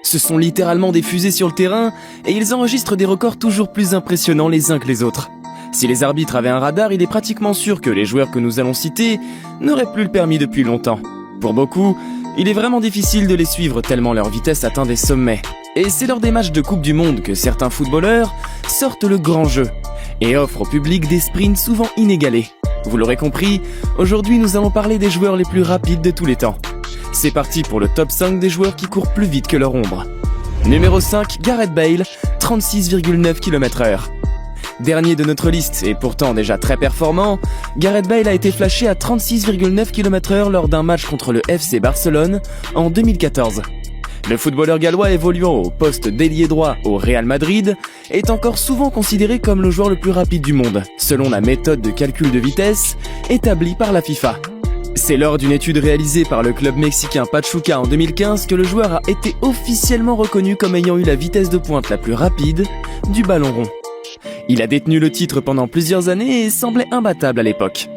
Ce sont littéralement des fusées sur le terrain et ils enregistrent des records toujours plus impressionnants les uns que les autres. Si les arbitres avaient un radar, il est pratiquement sûr que les joueurs que nous allons citer n'auraient plus le permis depuis longtemps. Pour beaucoup, il est vraiment difficile de les suivre tellement leur vitesse atteint des sommets. Et c'est lors des matchs de Coupe du Monde que certains footballeurs sortent le grand jeu et offrent au public des sprints souvent inégalés. Vous l'aurez compris, aujourd'hui nous allons parler des joueurs les plus rapides de tous les temps. C'est parti pour le top 5 des joueurs qui courent plus vite que leur ombre. Numéro 5, Gareth Bale, 36,9 km/h. Dernier de notre liste et pourtant déjà très performant, Gareth Bale a été flashé à 36,9 km/h lors d'un match contre le FC Barcelone en 2014. Le footballeur gallois évoluant au poste d'ailier droit au Real Madrid est encore souvent considéré comme le joueur le plus rapide du monde, selon la méthode de calcul de vitesse établie par la FIFA. C'est lors d'une étude réalisée par le club mexicain Pachuca en 2015 que le joueur a été officiellement reconnu comme ayant eu la vitesse de pointe la plus rapide du ballon rond. Il a détenu le titre pendant plusieurs années et semblait imbattable à l'époque.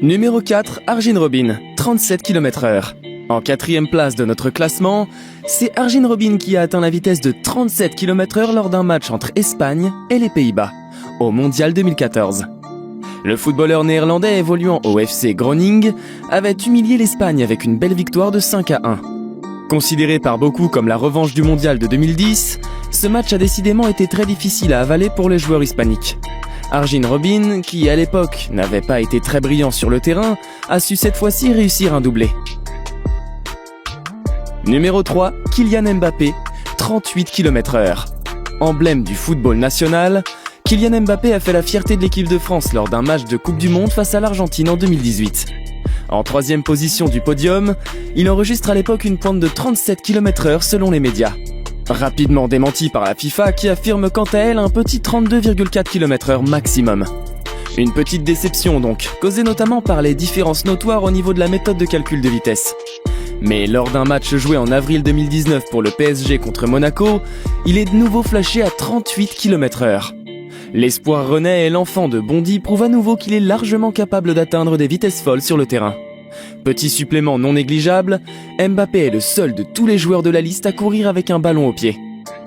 Numéro 4, Arjen Robben, 37 km/h. En quatrième place de notre classement, c'est Arjen Robben qui a atteint la vitesse de 37 km/h lors d'un match entre Espagne et les Pays-Bas, au Mondial 2014. Le footballeur néerlandais évoluant au FC Groningen avait humilié l'Espagne avec une belle victoire de 5-1. Considéré par beaucoup comme la revanche du Mondial de 2010, ce match a décidément été très difficile à avaler pour les joueurs hispaniques. Arjen Robben, qui à l'époque n'avait pas été très brillant sur le terrain, a su cette fois-ci réussir un doublé. Numéro 3, Kylian Mbappé, 38 km/h. Emblème du football national, Kylian Mbappé a fait la fierté de l'équipe de France lors d'un match de Coupe du Monde face à l'Argentine en 2018. En troisième position du podium, il enregistre à l'époque une pointe de 37 km/h selon les médias. Rapidement démenti par la FIFA qui affirme quant à elle un petit 32,4 km/h maximum. Une petite déception donc, causée notamment par les différences notoires au niveau de la méthode de calcul de vitesse. Mais lors d'un match joué en avril 2019 pour le PSG contre Monaco, il est de nouveau flashé à 38 km/h. L'espoir rennais et l'enfant de Bondy prouvent à nouveau qu'il est largement capable d'atteindre des vitesses folles sur le terrain. Petit supplément non négligeable, Mbappé est le seul de tous les joueurs de la liste à courir avec un ballon au pied.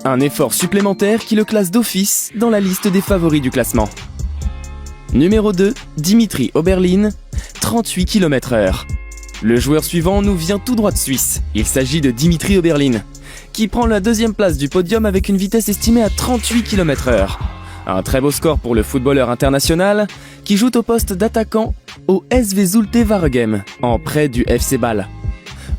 Un effort supplémentaire qui le classe d'office dans la liste des favoris du classement. Numéro 2, Dimitri Oberlin, 38 km/h. Le joueur suivant nous vient tout droit de Suisse. Il s'agit de Dimitri Oberlin, qui prend la deuxième place du podium avec une vitesse estimée à 38 km/h. Un très beau score pour le footballeur international qui joue au poste d'attaquant au SV Zulte Waregem, en prêt du FC Bâle.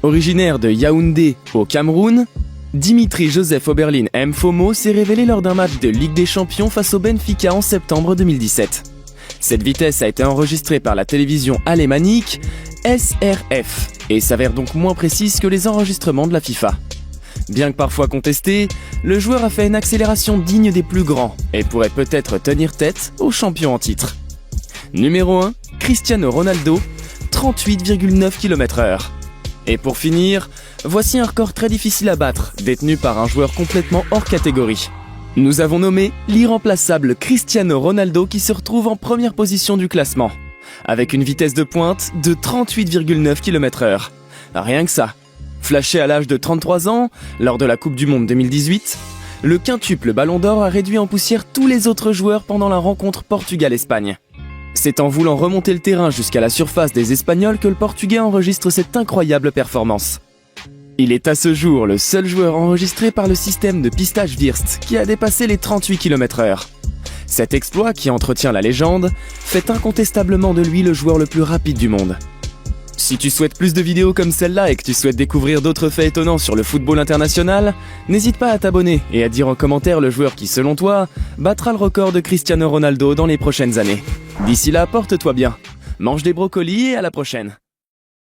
Originaire de Yaoundé au Cameroun, Dimitri Joseph Oberlin Mfomo s'est révélé lors d'un match de Ligue des Champions face au Benfica en septembre 2017. Cette vitesse a été enregistrée par la télévision alémanique SRF et s'avère donc moins précise que les enregistrements de la FIFA. Bien que parfois contesté, le joueur a fait une accélération digne des plus grands et pourrait peut-être tenir tête aux champions en titre. Numéro 1, Cristiano Ronaldo, 38,9 km/h. Et pour finir, voici un record très difficile à battre, détenu par un joueur complètement hors catégorie. Nous avons nommé l'irremplaçable Cristiano Ronaldo qui se retrouve en première position du classement, avec une vitesse de pointe de 38,9 km/h. Rien que ça. Flashé à l'âge de 33 ans, lors de la Coupe du Monde 2018, le quintuple Ballon d'Or a réduit en poussière tous les autres joueurs pendant la rencontre Portugal-Espagne. C'est en voulant remonter le terrain jusqu'à la surface des Espagnols que le Portugais enregistre cette incroyable performance. Il est à ce jour le seul joueur enregistré par le système de pistage Wirtz qui a dépassé les 38 km/h. Cet exploit, qui entretient la légende, fait incontestablement de lui le joueur le plus rapide du monde. Si tu souhaites plus de vidéos comme celle-là et que tu souhaites découvrir d'autres faits étonnants sur le football international, n'hésite pas à t'abonner et à dire en commentaire le joueur qui, selon toi, battra le record de Cristiano Ronaldo dans les prochaines années. D'ici là, porte-toi bien, mange des brocolis et à la prochaine.